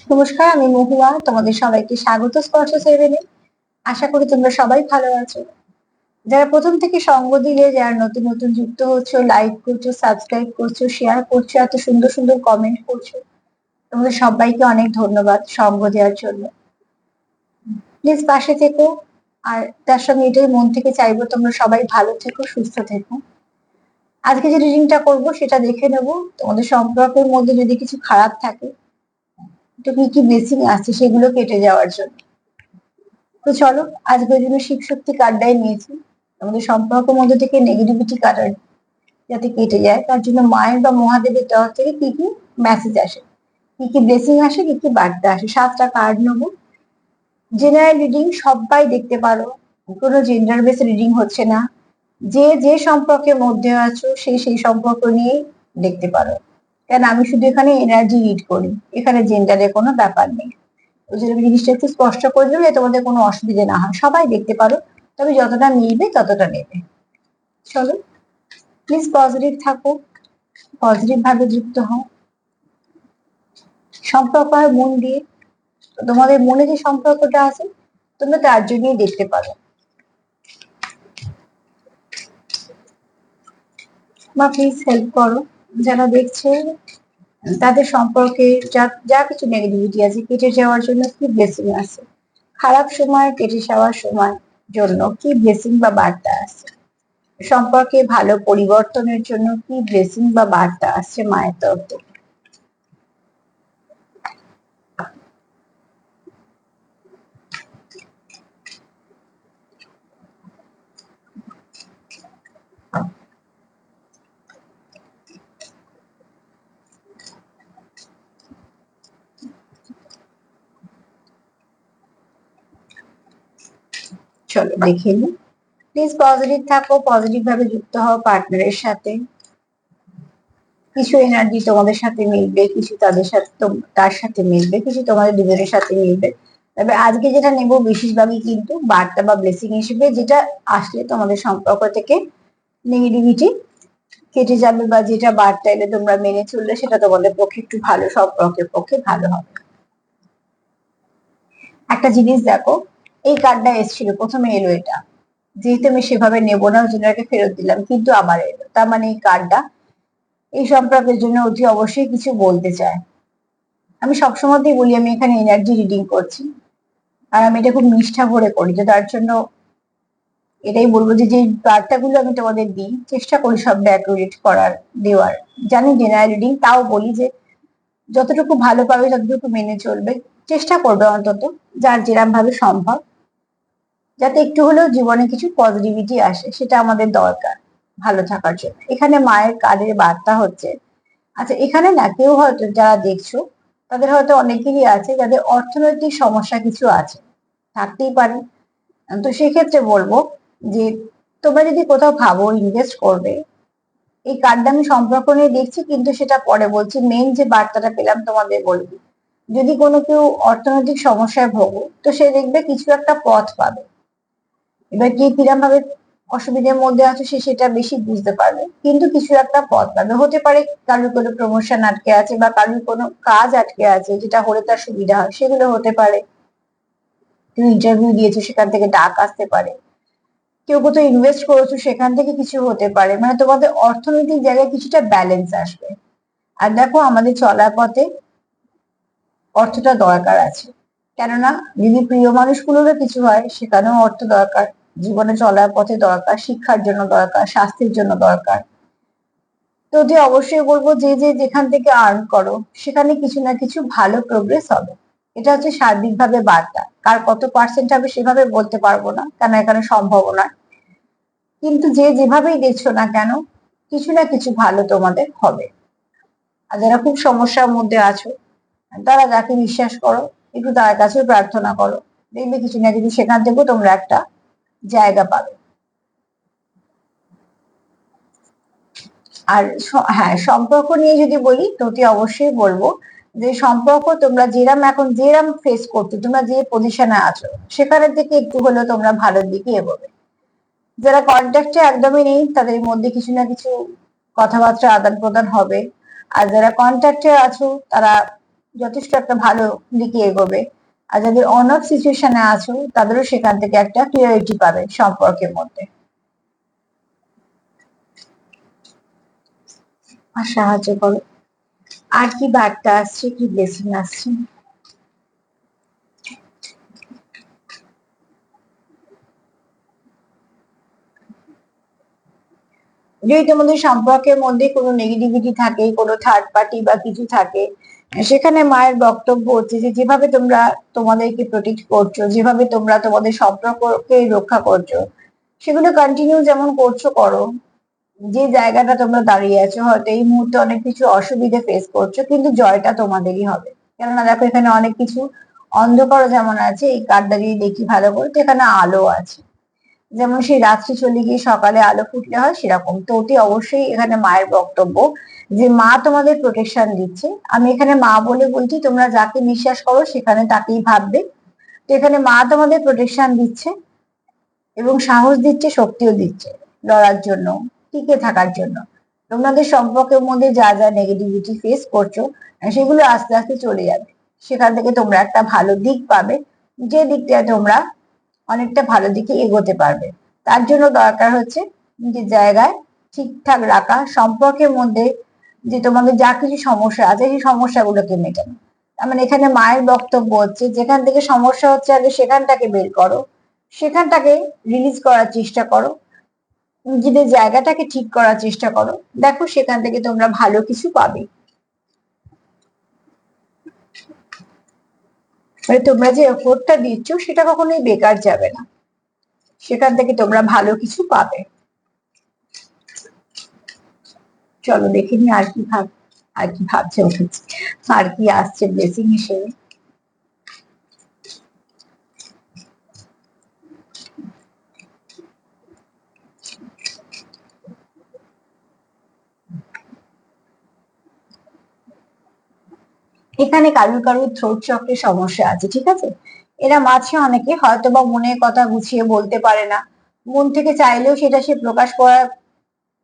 নমস্কার, আমি মহুয়া। তোমাদের সবাইকে স্বাগত স্পর্শ সেভেনে। আশা করি তোমরা সবাই ভালো আছো। যারা প্রথম থেকে সঙ্গ দিলে, যারা নতুন নতুন যুক্ত হচ্ছো, লাইক করছো, সাবস্ক্রাইব করছো, শেয়ার করছো, এত সুন্দর সুন্দর কমেন্ট করছো, তোমাদের সবাইকে অনেক ধন্যবাদ সঙ্গ দেওয়ার জন্য। প্লিজ পাশে থেকো। আর তার সঙ্গে এটাই মন থেকে চাইবো, তোমরা সবাই ভালো থেকো, সুস্থ থেকো। আজকে যে রিডিংটা করবো সেটা দেখে নেবো তোমাদের সম্পর্কের মধ্যে যদি কিছু খারাপ থাকে, তো কি কি ব্লেসিং আছে সেগুলো কেটে যাওয়ার জন্য। তো চলো, আজকে ওই জন্য শিব শক্তি কার্ডটাই নিয়েছি। আমাদের সম্পর্কের মধ্যে থেকে নেগেটিভিটি কাটার যাতে কেটে যায়, তার জন্য মায়ের বা মহাদেবের তরফ থেকে কি কি মেসেজ আসে, কি কি ব্লেসিং আসে, কি কি বার্তা আসে। 7টা কার্ড নেবো। জেনারেল রিডিং সবাই দেখতে পারো, কোনো জেন্ডার বেস রিডিং হচ্ছে না। যে যে সম্পর্কের মধ্যে আছো সেই সেই সম্পর্ক নিয়েই দেখতে পারো, কেন আমি শুধু এখানে এনার্জি রিড করি, এখানে জেন্ডারের কোনো ব্যাপার নেই। ওই জন্য আমি জিনিসটা একটু স্পষ্ট করে দিলে তোমাদের কোনো অসুবিধা না হয়, সবাই দেখতে পারো, তবে যতটা মিলবে ততটা নেবে। চলো, প্লিজ পজিটিভ থাকো, পজিটিভ ভাবে যুক্ত হও, সম্পর্ক হয় মন দিয়ে। তোমাদের মনে যে সম্পর্কটা আছে তোমরা তার জন্যই দেখতে পারো। বা প্লিজ হেল্প করো, যারা দেখছে তাদের সম্পর্কে যা যা কিছু নেগেটিভিটি আছে কেটে যাওয়ার জন্য কি ব্লেসিং আছে, খারাপ সময় কেটে যাওয়ার সময় জন্য কি ব্লেসিং বা বার্তা আছে, সম্পর্কে ভালো পরিবর্তনের জন্য কি ব্লেসিং বা বার্তা আসছে মায়ের তরফ থেকে। চলো দেখে নি। প্লিজ পজিটিভ থাকো, পজিটিভ ভাবে যুক্ত হও পার্টনারের সাথে। কিছু এনার্জি তোমাদের সাথে মিলবে, কিছু তাদের সাথে তার সাথে মিলবে, কিছু তোমাদের দুজনের সাথে মিলবে। তবে আজকে যেটা নেব বেশিরভাগই কিন্তু বার্তা বা ব্লেসিং হিসেবে, যেটা আসলে তোমাদের সম্পর্ক থেকে নেগেটিভিটি কেটে যাবে, বা যেটা বার্তা এলে তোমরা মেনে চললে সেটা তোমাদের পক্ষে একটু ভালো, সম্পর্কের পক্ষে ভালো হবে। একটা জিনিস দেখো, এই কার্ডটা এসেছিল, প্রথমে এলো এটা, যেহেতু আমি সেভাবে নেবো না ওই জন্য এটাকে ফেরত দিলাম, কিন্তু আবার এলো, তার মানে এই কার্ডটা এই সম্পর্কের জন্য অতি অবশ্যই কিছু বলতে চায়। আমি সবসময়তেই বলি আমি এখানে এনার্জি রিডিং করছি, আর আমি এটা খুব নিষ্ঠা ভরে করি, তো তার জন্য এটাই বলবো যে যে বার্তাগুলো আমি তোমাদের দিই চেষ্টা করি সবটা অ্যাকুরেট করার, দেওয়ার। জানি জেনারেল রিডিং, তাও বলি যে যতটুকু ভালো পাবে ততটুকু মেনে চলবে, চেষ্টা করবে অন্তত যার যেরাম ভাবে সম্ভব, যাতে একটু হলেও জীবনে কিছু পজিটিভিটি আসে, সেটা আমাদের দরকার ভালো থাকার জন্য। এখানে মায়ের কার্ডের বার্তা হচ্ছে, আচ্ছা এখানে না কেউ হয়তো যারা দেখছো তাদের হয়তো অনেকেরই আছে যাদের অর্থনৈতিক সমস্যা কিছু আছে, থাকতেই পারে। তো সেক্ষেত্রে বলবো যে তোমরা যদি কোথাও ভাবো ইনভেস্ট করবে, এই কার্ডটা আমি সম্পর্ক নিয়ে দেখছি কিন্তু সেটা পরে বলছি, মেইন যে বার্তাটা পেলাম তোমাদের বলবি, যদি কোনো কেউ অর্থনৈতিক সমস্যায় ভোগো তো সে দেখবে কিছু একটা পথ পাবে। এবার কে কিরম ভাবে অসুবিধার মধ্যে আছে সে সেটা বেশি বুঝতে পারবে, কিন্তু কিছু একটা পথ পাবে। হতে পারে কারোর কোনো প্রমোশন আটকে আছে, বা কারোর কোনো কাজ আটকে আছে যেটা হলে তার সুবিধা হয়, সেগুলো হতে পারে। তুমি ইন্টারভিউ দিয়েছো সেখান থেকে ডাক আসতে পারে, কেউ কোথাও ইনভেস্ট করেছো সেখান থেকে কিছু হতে পারে, মানে তোমাদের অর্থনৈতিক জায়গায় কিছুটা ব্যালেন্স আসবে। আর দেখো আমাদের চলার পথে অর্থটা দরকার আছে, কেননা যদি প্রিয় মানুষগুলোরও কিছু হয় সেখানেও অর্থ দরকার, জীবনে চলার পথে দরকার, শিক্ষার জন্য দরকার, স্বাস্থ্যের জন্য দরকার। তো যে অবশ্যই বলবো যে যে যেখান থেকে আর্ন করো সেখানে কিছু না কিছু ভালো প্রোগ্রেস হবে। এটা হচ্ছে সার্বিকভাবে বার্তা, কার কত পার্সেন্ট হবে সেভাবে বলতে পারবো না, কেন এখানে সম্ভব না। কিন্তু যে যেভাবেই দেখছো না কেন কিছু না কিছু ভালো তোমাদের হবে। আর যারা খুব সমস্যার মধ্যে আছো তারা যাকে বিশ্বাস করো একটু তার কাছেও প্রার্থনা করো, দেখবে কিছু না কিছু সেখান থেকেও তোমরা একটা জায়গা পাবে। আর হ্যাঁ, সম্পর্ক নিয়ে যদি বলি তো অবশ্যই বলবো যে সম্পর্ক তোমরা যেরাম এখন যেরাম ফেস করছো, তোমরা যে পজিশনে আছো সেখানে থেকে একটু হলেও তোমরা ভালোর দিকে এগোবে। যারা কন্ট্যাক্টে একদমই নেই তাদের মধ্যে কিছু না কিছু কথাবার্তা আদান প্রদান হবে, আর যারা কন্ট্যাক্টে আছো তারা যথেষ্ট একটা ভালো দিকে এগোবে। আর যাদের অন অফ সিচুয়েশনে আছো তাদেরও সেখান থেকে একটা ক্লিয়ারিটি পাবে সম্পর্কের মধ্যে। আর সাহায্য করো। আর কি বার্তা আসছে, কি ব্লেসিং আসছে? যদি তোমাদের সম্পর্কের মধ্যে কোনো নেগেটিভিটি থাকে, কোনো থার্ড পার্টি বা কিছু থাকে, সেখানে মায়ের বক্তব্য হচ্ছে যে যেভাবে তোমরা তোমাদেরকে প্রোটেক্ট করছো, যেভাবে তোমরা তোমাদের সম্পর্ককে রক্ষা করছো, সেগুলো কন্টিনিউ যেমন করছো করো। যে জায়গাটা তোমরা দাঁড়িয়ে আছো, হয়তো এই মুহূর্তে অনেক কিছু অসুবিধা ফেস করছো, কিন্তু জয়টা তোমাদেরই হবে। কেননা দেখো এখানে অনেক কিছু অন্ধকার যেমন আছে, এই কার্ডটা যদি দেখি ভালো করে তো এখানে আলো আছে। যেমন সেই রাত্রি চলে গিয়ে সকালে আলো ফুটলে হয়, সেরকম তো অতি অবশ্যই এখানে মায়ের বক্তব্য যে মা তোমাদের প্রোটেকশন দিচ্ছে। আমি এখানে মা বলে বলছি, তোমরা যাকে বিশ্বাস করো সেখানে তাকেই ভাববে। তো এখানে মা তোমাদের প্রোটেকশন দিচ্ছে এবং সাহস দিচ্ছে, শক্তিও দিচ্ছে লড়ার জন্য, টিকে থাকার জন্য। তোমাদের সম্পর্কের মধ্যে যা যা নেগেটিভিটি ফেস করছো, সেগুলো আস্তে আস্তে চলে যাবে। সেখান থেকে তোমরা একটা ভালো দিক পাবে, যে দিকটা তোমরা অনেকটা ভালো দিকে এগোতে পারবে। তার জন্য দরকার হচ্ছে নিজের জায়গায় ঠিকঠাক রাখা, সম্পর্কের মধ্যে যে তোমাদের যা কিছু সমস্যা আছে সেই সমস্যাগুলোকে মেটানো। তার মানে এখানে মায়ের বক্তব্য হচ্ছে যেখান থেকে সমস্যা হচ্ছে আগে সেখানটাকে বের করো, সেখানটাকে রিলিজ করার চেষ্টা করো, নিজেদের জায়গাটাকে ঠিক করার চেষ্টা করো। দেখো সেখান থেকে তোমরা ভালো কিছু পাবে। মানে তোমরা যে এফোর্টটা দিচ্ছ সেটা কখনোই বেকার যাবে না, সেখান থেকে তোমরা ভালো কিছু পাবে। চলো দেখে নি আর কি আর কি ভাবছে উঠেছে, আর কি আসছে ব্লেসিং হিসেবে। এখানে কারুর কারুর থ্রোট চক্রের সমস্যা আছে, ঠিক আছে। এরা মাঝে অনেকে হয়তো বা মনের কথা গুছিয়ে বলতে পারে না, মন থেকে চাইলেও সেটা সে প্রকাশ করার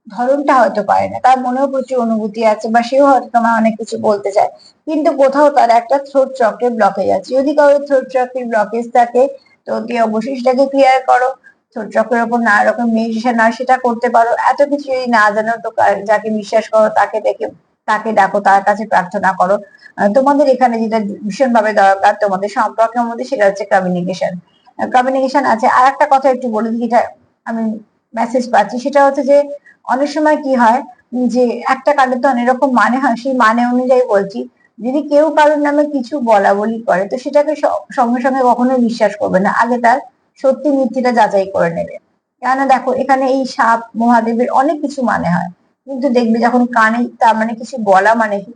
ধরনটা হয়তো পারে না, তার মনেও প্রচুর অনুভূতি আছে বা সেও হয়তো তোমার অনেক কিছু বলতে চায়, কিন্তু কোথাও তার একটা থ্রোট চক্রের ব্লকেজ আছে। যদি কারোর থ্রোট চক্রের ব্লকেজ থাকে তো তুই অবশ্যই সেটাকে ক্লিয়ার করো। থ্রোট চক্রের ওপর নানা রকম মেডিটেশন আর সেটা করতে পারো। এত কিছু যদি না জানো তো যাকে বিশ্বাস করো তাকে দেখে, তাকে ডাকো, তার কাছে প্রার্থনা করো। তোমাদের এখানে যেটা ভীষণ ভাবে দরকার তোমাদের সম্পর্কের মধ্যে, সেটা হচ্ছে কমিউনিকেশন। কমিউনিকেশন আছে। আর একটা কথা একটু বলে দিই, যেটা আমি মেসেজ পাচ্ছি সেটা হচ্ছে যে অনেক সময় কি হয় যে একটা কার্ডে তো অনেক রকম মানে হয়, সেই মানে অনুযায়ী বলছি, যদি কেউ কারোর নামে কিছু বলা বলি করে তো সেটাকে সঙ্গে সঙ্গে কখনোই বিশ্বাস করবে না, আগে তার সত্যি মিথ্যেটা যাচাই করে নেবে। কেননা দেখো এখানে এই সাপ মহাদেবের অনেক কিছু মানে হয়, কিন্তু দেখবে যখন কানে তার মানে কিছু বলা মানে কি,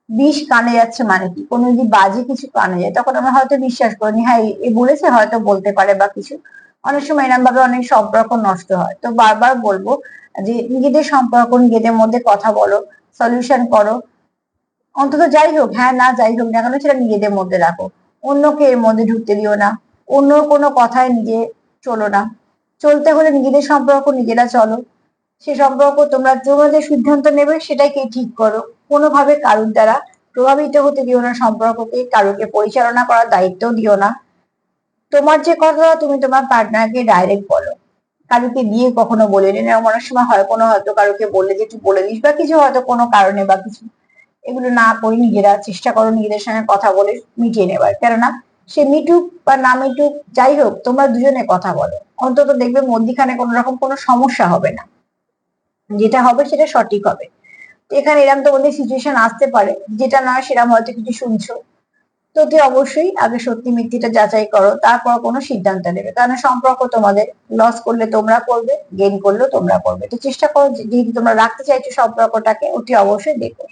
বিষ কানে যাচ্ছে মানে কি, কোনো যদি বাজে কিছু কানে যায় তখন আমরা হয়তো বিশ্বাস করিনি, হ্যাঁ এ বলেছে হয়তো বলতে পারে বা কিছু। অনেক সময় এরকম ভাবে অনেক সম্পর্ক নষ্ট হয়। তো বারবার বলবো যে নিজেদের সম্পর্ক নিজেদের মধ্যে কথা বলো, সলিউশন করো। অন্তত যাই হোক, হ্যাঁ না যাই হোক না কেন সেটা নিজেদের মধ্যে রাখো, অন্যকে এর মধ্যে ঢুকতে দিও না। অন্য কোনো কথায় নিজে চলো না। চলতে হলে নিজেদের সম্পর্ক নিজেরা চলো। সে সম্পর্ক তোমরা যে সিদ্ধান্ত নেবে সেটাকে ঠিক করো। কোনোভাবে কারুর দ্বারা প্রভাবিত হতে দিও না সম্পর্ককে, কারুকে পরিচালনা করার দায়িত্ব দিও না। তোমার যে কথা তুমি তোমার পার্টনারকে ডাইরেক্ট বলো, কারুকে দিয়ে কখনো বলে না। অনেক সময় হয় কোনো হয়তো কারুকে বললে যে তুই বলে দিস বা কিছু, হয়তো কোনো কারণে বা কিছু, এগুলো না করে নিজেরা চেষ্টা করো নিজেদের সঙ্গে কথা বলে মিটিয়ে নেবার। কেননা সে মিটুক বা না মিটুক, যাই হোক তোমরা দুজনে কথা বলো, অন্তত দেখবে মধ্যিখানে কোনো রকম কোনো সমস্যা হবে না, যেটা হবে সেটা সঠিক হবে। তো এখানে এরকম তোমাদের সিচুয়েশন আসতে পারে, যেটা নয় সেরকম হয়তো কিছু শুনছো, তো তুই অবশ্যই আগে সত্যি মিথ্যেটা যাচাই করো, তারপর কোনো সিদ্ধান্ত নেবে। কারণ সম্পর্ক তোমাদের, লস করলে তোমরা করবে, গেইন করলেও তোমরা করবে। তো চেষ্টা করো যেহেতু তোমরা রাখতে চাইছো সম্পর্কটাকে, অতি অবশ্যই দেখো।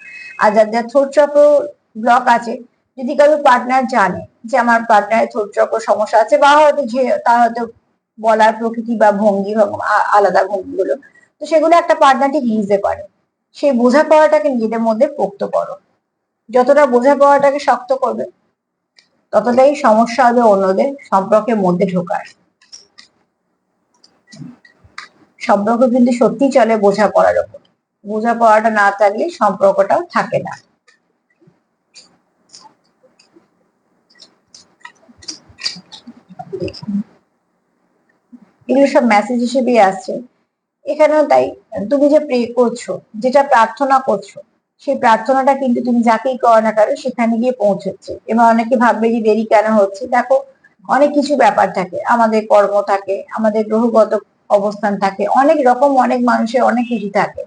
আর যাদের থ্রোট চক্র ব্লক আছে, যদি কারো পার্টনার জানে যে আমার পার্টনারের থ্রোট চক্র সমস্যা আছে, বা হয়তো যে তার হয়তো বলার প্রকৃতি বা ভঙ্গি আলাদা ভঙ্গিগুলো, তো সেগুলো একটা পার্টনার ঠিক বুঝতে পারে। সেই বোঝাপড়াটাকে নিজেদের মধ্যে পোক্ত করো। যতটা বোঝাপড়াটাকে শক্ত করবে ততটাই সমস্যা হবে অন্যদের সম্পর্কের মধ্যে ঢোকার। সম্পর্ক কিন্তু সত্যি চলে বোঝাপড়ার উপর, বোঝাপড়াটা না থাকলে সম্পর্কটাও থাকে না। এগুলো সব মেসেজ হিসেবেই আসছে এখানেও তাই। তুমি যে প্রে করছো, যেটা প্রার্থনা করছো, সেই প্রার্থনাটা কিন্তু তুমি যাকেই করো না কেন সেখানে গিয়ে পৌঁছচ্ছে। এবার অনেকে ভাববে যে দেরি কেন হচ্ছে, দেখো অনেক কিছু ব্যাপার থাকে, আমাদের কর্ম থাকে, আমাদের গ্রহগত অবস্থান থাকে, অনেক রকম অনেক মানুষের অনেক কিছু থাকে।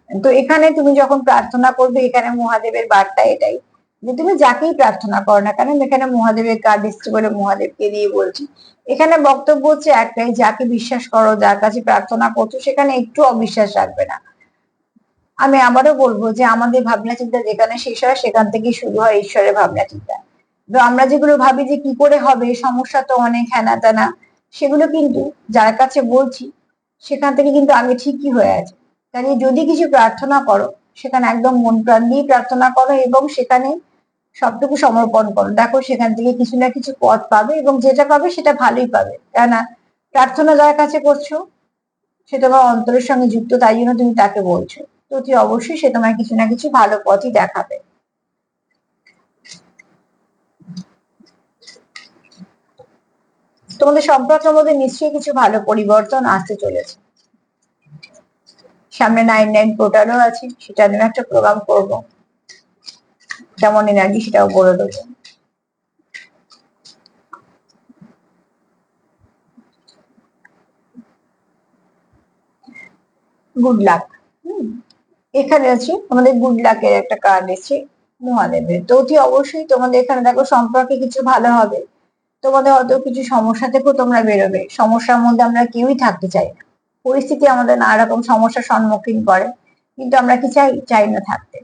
তো এখানে তুমি যখন প্রার্থনা করবে, এখানে মহাদেবের বার্তা এটাই যে তুমি যাকেই প্রার্থনা করো না কেন, এখানে মহাদেবের কার্ড এসছে বলে মহাদেবকে দিয়ে বলছি। এখানে বক্তব্য হচ্ছে একটাই, যাকে বিশ্বাস করো, যার কাছে প্রার্থনা করছো, সেখানে একটু অবিশ্বাস রাখবে না। আমি আবারও বলবো যে আমাদের ভাবনা চিন্তা যেখানে শেষ হয় সেখান থেকে শুরু হয় ঈশ্বরের ভাবনা চিন্তা। তো আমরা যেগুলো ভাবি যে কি করে হবে, সমস্যা তো অনেক হ্যানা ত্যানা, সেগুলো কিন্তু যার কাছে বলছি সেখান থেকে কিন্তু আগে ঠিকই হয়ে আছে। কাজে যদি কিছু প্রার্থনা করো, সেখানে একদম মন প্রাণ দিয়ে প্রার্থনা করো এবং সেখানে সবটুকু সমর্পণ করো, দেখো সেখান থেকে কিছু না কিছু পথ পাবে এবং যেটা পাবে সেটা ভালোই পাবে। কেননা প্রার্থনা যার কাছে করছো সে তোমার অন্তরের সঙ্গে যুক্ত, তাই জন্য তুমি তাকে বলছো। তো অতি অবশ্যই সে তোমার কিছু না কিছু ভালো পথই দেখাবে। তোমাদের সম্পর্কের মধ্যে নিশ্চয়ই কিছু ভালো পরিবর্তন আসতে চলেছে। সামনে 9/9 পোর্টালও আছে, সেটা নিয়ে একটা প্রোগ্রাম করব, কেমন এনার্জি সেটাও বলে দেবো। Good luck. এখানে আছে আমাদের গুড লাকের একটা কার্ড এসেছে মহাদেবের। তো অতি অবশ্যই তোমাদের এখানে দেখো সম্পর্কে কিছু ভালো হবে। তোমাদের হয়তো কিছু সমস্যা থেকেও তোমরা বেরোবে, সমস্যার মধ্যে আমরা কেউই থাকতে চাই না, পরিস্থিতি আমাদের নানা রকম সমস্যার সম্মুখীন করে, কিন্তু আমরা কি চাই, চাই না থাকতে।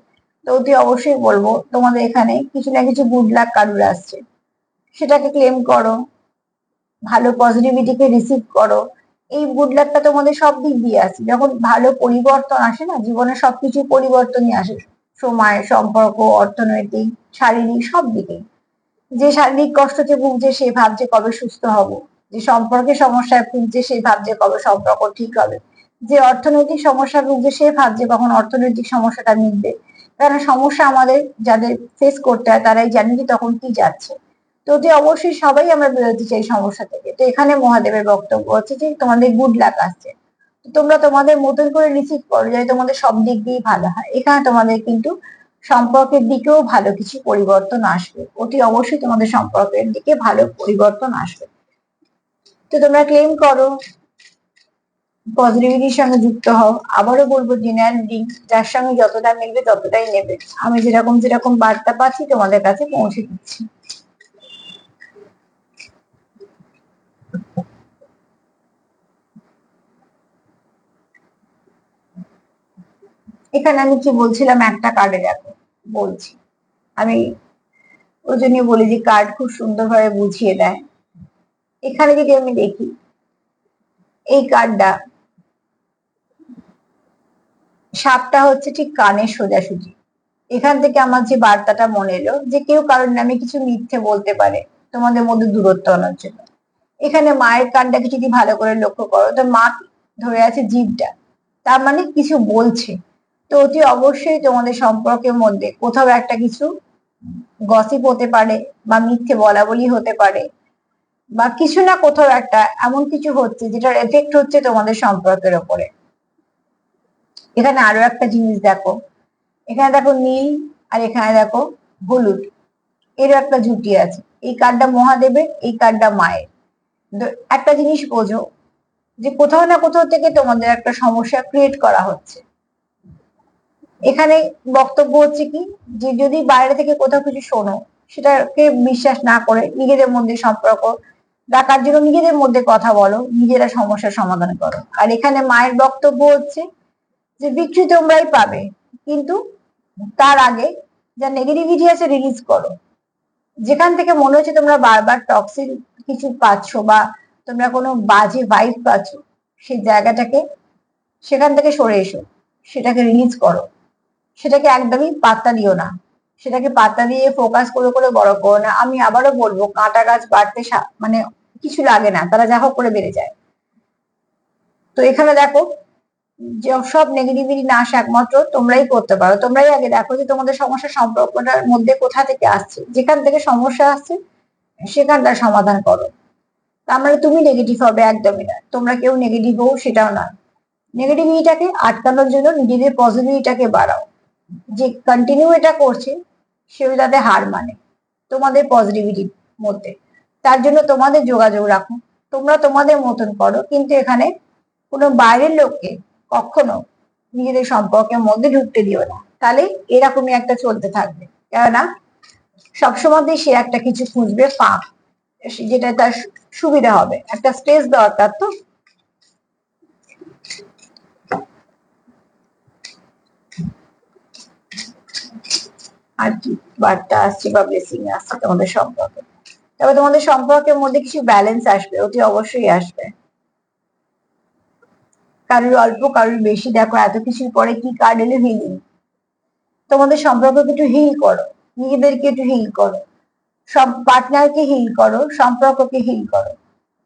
তো অতি অবশ্যই বলবো তোমাদের এখানে কিছু না কিছু গুড লাক কারুর আসছে, সেটাকে ক্লেম করো, ভালো পজিটিভিটিকে রিসিভ করো। এই গুড লাকটা তোমাদের সব দিক দিয়ে আসে, যখন ভালো পরিবর্তন আসে না জীবনে, সবকিছু পরিবর্তনই আসে, সময়, সম্পর্ক, অর্থনৈতিক, শারীরিক সব দিকে। যে শারীরিক কষ্টতে ভুগছে সে ভাবছে কবে সুস্থ হব, যে সম্পর্কে সমস্যায় ভুগছে সে ভাবছে কবে সম্পর্ক ঠিক হবে, যে অর্থনৈতিক সমস্যা ভুগছে সে ভাবছে কখন অর্থনৈতিক সমস্যাটা মিটবে। কারণ সমস্যা আমাদের যাদের ফেস করতে হয় তারাই জানি যে তখন কি যাচ্ছে। তো যে অবশ্যই সবাই আমরা বেরোতে চাই সমস্যা থেকে। তো এখানে মহাদেবের বক্তব্য হচ্ছে যে তোমাদের গুড লাক আসছে, তোমরা তোমাদের মতন করে রিসিভ করো যাতে তোমাদের সব দিক দিয়ে ভালো হয়। এখানে তোমাদের কিন্তু সম্পর্কের দিকেও ভালো কিছু পরিবর্তন আসবে, অতি অবশ্যই তোমাদের সম্পর্কের দিকে ভালো পরিবর্তন আসবে। তো তোমরা ক্লেম করো, পজিটিভিটির সঙ্গে যুক্ত হও। আবারও বলবো জেনারেল রিডিং, যার সঙ্গে যতটা মিলবে ততটাই নেবে। আমি যেরকম যেরকম বার্তা পাচ্ছি তোমাদের কাছে পৌঁছে দিচ্ছি। এখানে আমি কি বলছিলাম, একটা কার্ডে দেখো বলছি, আমি ওই জন্য বলি যে কার্ড খুব সুন্দরভাবে বুঝিয়ে দেয়। এখানে যদি আমি দেখি এই কার্ডটা, সাপটা হচ্ছে ঠিক কানের সোজাসুজি। এখান থেকে আমার যে বার্তাটা মনে এলো যে কেউ কারোর নামে কিছু মিথ্যে বলতে পারে তোমাদের মধ্যে দূরত্ব আনার জন্য। এখানে মায়ের কানটাকে যদি ভালো করে লক্ষ্য করো, তো মা ধরে আছে জিভটা, তার মানে কিছু বলছে। তো অতি অবশ্যই তোমাদের সম্পর্কের মধ্যে কোথাও একটা কিছু গসিপ হতে পারে, বা মিথ্যে বলা বলি হতে পারে, বা কিছু না কোথাও একটা এমন কিছু হচ্ছে যেটার এফেক্ট হচ্ছে তোমাদের সম্পর্কের ওপরে। এখানে আরো একটা জিনিস দেখো, এখানে দেখো নীল, আর এখানে দেখো হলুদ, এর একটা জুটি আছে। এই কার্ডটা মহাদেবের, এই কার্ডটা মায়ের। একটা জিনিস বোঝো যে কোথাও না কোথাও থেকে তোমাদের একটা সমস্যা ক্রিয়েট করা হচ্ছে। এখানে বক্তব্য হচ্ছে কি, যে যদি বাইরে থেকে কোথাও কিছু শোনো, সেটাকে বিশ্বাস না করে নিজেদের মধ্যে সম্পর্ক রাখার জন্য নিজেদের মধ্যে কথা বলো, নিজেরা সমস্যার সমাধান করো। আর এখানে মায়ের বক্তব্য হচ্ছে যে বিক্রি তোমরাই পাবে, কিন্তু তার আগে যা নেগেটিভিটি আছে রিলিজ করো। যেখান থেকে মনে হচ্ছে তোমরা বারবার টক্সিক কিছু পাচ্ছ, বা তোমরা কোনো বাজে ভাইব পাচ্ছ, সেই জায়গাটাকে সেখান থেকে সরে এসো, সেটাকে রিলিজ করো। সেটাকে একদমই পাত্তা দিও না, সেটাকে পাত্তা দিয়ে ফোকাস করে করে বড় করো না। আমি আবারও বলবো, কাঁটা গাছ বাড়তে মানে কিছু লাগে না, তারা যা হোক করে বেড়ে যায়। তো এখানে দেখো যে সব নেগেটিভিটি নাশ একমাত্র তোমরাই করতে পারো। তোমরাই আগে দেখো যে তোমাদের সমস্যা সম্পর্কটার মধ্যে কোথা থেকে আসছে, যেখান থেকে সমস্যা আসছে সেখানটার সমাধান করো। তার মানে তুমি নেগেটিভ হবে একদমই না, তোমরা কেউ নেগেটিভ হও সেটাও নয়। নেগেটিভিটিটাকে আটকানোর জন্য নিজেদের পজিটিভিটাকে বাড়াও। যে কন্টিনিউ এটা করছে সেও যাতে হার মানে তোমাদের পজিটিভিটির মধ্যে, তার জন্য তোমাদের যোগাযোগ রাখো, তোমরা তোমাদের মতন করো, কিন্তু এখানে কোনো বাইরের লোককে কখনো নিজেদের সম্পর্কের মধ্যে ঢুকতে দিও না, তাহলে এরকমই একটা চলতে থাকবে। কেননা সবসময় সে একটা কিছু খুঁজবে ফাঁক, যেটা তার সুবিধা হবে। একটা স্পেস দরকার তো। আর কি বার্তা আসছে বা ব্লেসিং আসছে তোমাদের সম্পর্কে? তবে তোমাদের সম্পর্কের মধ্যে কিছু ব্যালেন্স আসবে, অতি অবশ্যই আসবে। কারোর অল্প কারোর বেশি, দেখো এত কিছুর পরে কি কার্ড এলো? হিলিং। তোমাদের সম্পর্ককে একটু হিল করো, নিজেদেরকে একটু হিল করো, সব পার্টনারকে হিল করো, সম্পর্ককে হিল করো।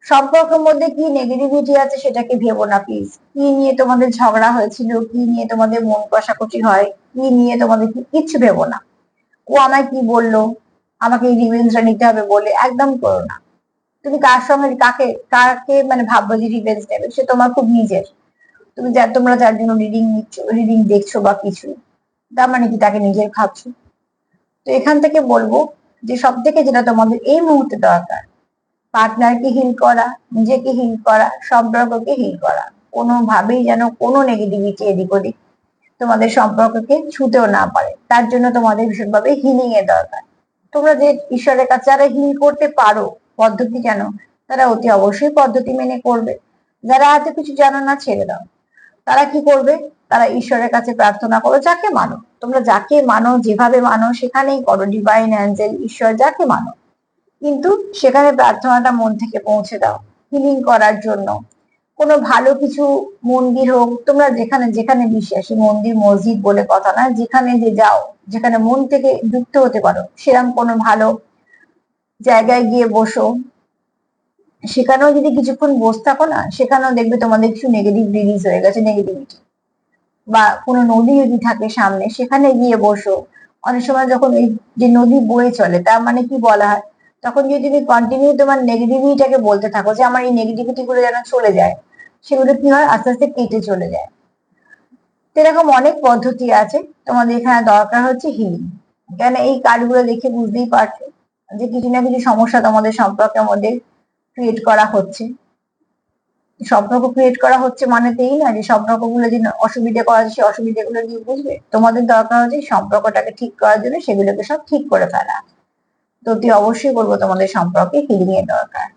সম্পর্কের মধ্যে কি নেগেটিভিটি আছে সেটাকে ভেবো না প্লিজ। কি নিয়ে তোমাদের ঝগড়া হয়েছিল, কি নিয়ে তোমাদের মন কষাকষি হয়, কি নিয়ে তোমাদের কিচ্ছু ভেবো না। ও আমায় কি বললো, আমাকে এই রিভেঞ্জটা নিতে হবে বলে একদম করো না। তুমি কার সঙ্গে কাকে কাকে মানে ভাববো যে রিভেঞ্জ নেবে, সে তোমার খুব নিজের। তোমরা যার জন্য রিডিং নিচ্ছ, রিডিং দেখছো বা কিছু, তার মানে কি তাকে নিজের ভাবছো? তো এখান থেকে বলবো যে সব থেকে যেটা তোমাদের এই মুহূর্তে দরকার, পার্টনারকে হিল করা, নিজেকে হিল করা, সম্পর্ককে হিল করা। কোনোভাবেই যেন কোনো নেগেটিভিটি এদিক ওদিক তোমাদের সম্পর্ককে ছুতেও না পারে, তার জন্য তোমাদের ভীষণভাবে হিলিং এর দরকার। তোমরা যে ঈশ্বরের কাছে যারা হিল করতে পারো পদ্ধতি জানো, তারা অতি অবশ্যই পদ্ধতি মেনে করবে। যারা হাতে কিছু জানো না, ছেড়ে দাও। তারা কি করবে? তারা ঈশ্বরের কাছে প্রার্থনা করো, যাকে মানো তোমরা, যাকে মানো যেভাবে মানো সেখানেই করো, ডিভাইন অ্যাঞ্জেল ঈশ্বর যাকে মানো, কিন্তু সেখানে প্রার্থনাটা মন থেকে পৌঁছে দাও হিলিং করার জন্য। কোনো ভালো কিছু মন্দির হোক, তোমরা যেখানে যেখানে বিশ্বাসী, মন্দির মসজিদ বলে কথা না, যেখানে যে যাও, যেখানে মন থেকে যুক্ত হতে পারো সেরকম কোনো ভালো জায়গায় গিয়ে বসো। সেখানেও যদি কিছুক্ষণ বসে থাকো না, সেখানেও দেখবে তোমাদের কিছু নেগেটিভ রিলিজ হয়ে গেছে, নেগেটিভিটি। বা কোনো নদী যদি থাকে সামনে, সেখানে গিয়ে বসো। অনেক সময় যখন এই যে নদী বয়ে চলে, তার মানে কি বলা হয়, তখন যদি তুমি কন্টিনিউ তোমার নেগেটিভিটিটাকে বলতে থাকো যে আমার এই নেগেটিভিটি গুলো যেন চলে যায়, সেগুলো কি হয়, আস্তে আস্তে কেটে চলে যায়। তো এরকম অনেক পদ্ধতি আছে, তোমাদের এখানে দরকার হচ্ছে হিলিং। কেন এই কার্ডগুলো দেখে বুঝতেই পারছো যে কিছু না কিছু সমস্যা তোমাদের সম্পর্কের মধ্যে ক্রিয়েট করা হচ্ছে। সম্পর্ক ক্রিয়েট করা হচ্ছে মানে তো এই না যে সম্পর্কগুলো যে অসুবিধা করা হচ্ছে, সেই অসুবিধাগুলো দিয়ে বুঝবে। তোমাদের দরকার হচ্ছে সম্পর্কটাকে ঠিক করার জন্য সেগুলোকে সব ঠিক করে ফেলা। তো তুই অবশ্যই বলবো তোমাদের সম্পর্কে হিলিং এর দরকার।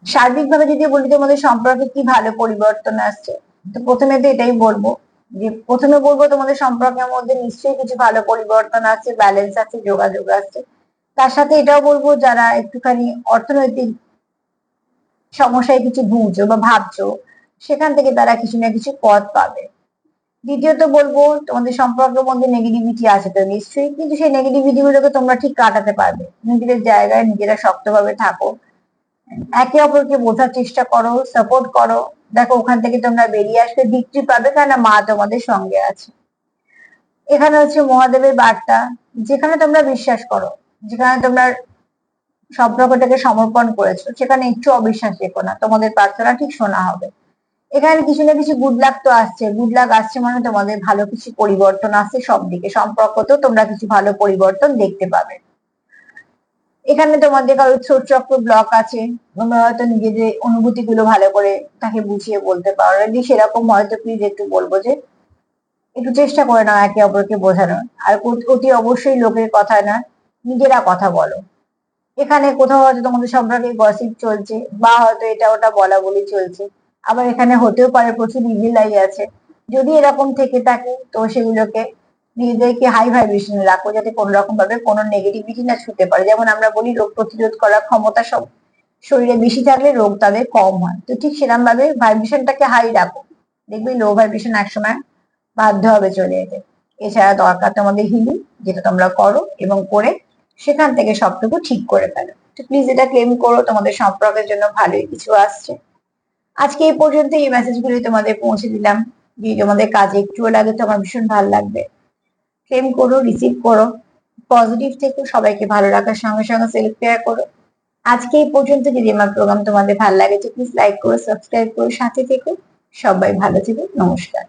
সার্বিকভাবে যদি বলি তোমাদের সম্পর্কে কি ভালো পরিবর্তন আসছে, তো প্রথমে তো এটাই বলবো যে প্রথমে বলবো তোমাদের সম্পর্কের মধ্যে নিশ্চয়ই কিছু ভালো পরিবর্তন আছে, ব্যালেন্স আছে, যোগাযোগ আছে। তার সাথে এটাও বলবো যারা একটুখানি অর্থনৈতিক সমস্যায় কিছু ভুগছো বা ভাবছো, সেখান থেকে তারা কিছু না কিছু পথ পাবে। দ্বিতীয়ত বলবো তোমাদের সম্পর্কের মধ্যে নেগেটিভিটি আছে তো নিশ্চয়ই, কিন্তু সেই নেগেটিভিটি গুলোকে তোমরা ঠিক কাটাতে পারবে। নিজেদের জায়গায় নিজেরা শক্তভাবে থাকো, একে অপরকে বোঝার চেষ্টা করো, সাপোর্ট করো। দেখো ওখান থেকে তোমরা বেরিয়ে আসবে, ভিক্টরি পাবে, কেন মা তোমাদের সঙ্গে আছে। এখানে হচ্ছে মহাদেবের বার্তা, যেখানে তোমরা বিশ্বাস করো, যেখানে তোমরা সম্পর্কটাকে সমর্পণ করেছো, সেখানে একটু অবিশ্বাস রেখো না, তোমাদের প্রার্থনা ঠিক শোনা হবে। এখানে কিছু না কিছু গুড লাক তো আসছে, গুড লাক আসছে মানে তোমাদের ভালো কিছু পরিবর্তন আসছে সব দিকে, সম্পর্কতেও তোমরা কিছু ভালো পরিবর্তন দেখতে পাবে। এখানে তোমাদের কারো থ্রোট চক্র ব্লক আছে, তোমরা হয়তো নিজেদের অনুভূতি গুলো ভালো করে তাকে বুঝিয়ে বলতে পারো, যদি সেরকম হয়তো প্লিজ একটু বলবো যে একটু চেষ্টা করে নাও একে অপরকে বোঝানোর। আর অতি অবশ্যই লোকের কথা না, নিজেরা কথা বলো। এখানে কোথাও হয়তো তোমাদের সম্পর্কে গসিপ চলছে, বা হয়তো এটা ওটা বলা বলি চলছে, আবার এখানে হতেও পারে প্রচুর ইভিল আই আছে। যদি এরকম থেকে থাকে তো সেগুলোকে নিজেদেরকে হাই ভাইব্রেশনে রাখো, যাতে কোনো রকম ভাবে কোনো নেগেটিভিটি না ছুতে পারে। যেমন আমরা বলি রোগ প্রতিরোধ করার ক্ষমতা সব শরীরে বেশি থাকলে রোগ তাদের কম হয়, তো ঠিক সেরকম ভাবে ভাইব্রেশনটাকে হাই রাখো, দেখবি লো ভাইব্রেশন একসময় বাধ্য হবে চলে যেতে। এছাড়া দরকার তোমাদের হিলিং, যেটা তোমরা করো এবং করে সেখান থেকে সবটুকু ঠিক করে ফেলো। তো প্লিজ এটা ক্লেম করো, তোমাদের সম্পর্কের জন্য ভালোই কিছু আসছে। আজকে এই পর্যন্ত এই মেসেজগুলি তোমাদের পৌঁছে দিলাম। যদি তোমাদের কাজে একটুও লাগে তো আমার ভীষণ ভালো লাগবে। ক্লেম করো, রিসিভ করো। পজিটিভ থেকো, সবাইকে ভালো রাখার সঙ্গে সঙ্গে সেলফ কেয়ার করো। আজকে এই পর্যন্ত। যদি আমার প্রোগ্রাম তোমাদের ভালো লাগে তো প্লিজ লাইক করো, সাবস্ক্রাইব করো, সাথে থেকো। সবাই ভালো থেকো, নমস্কার।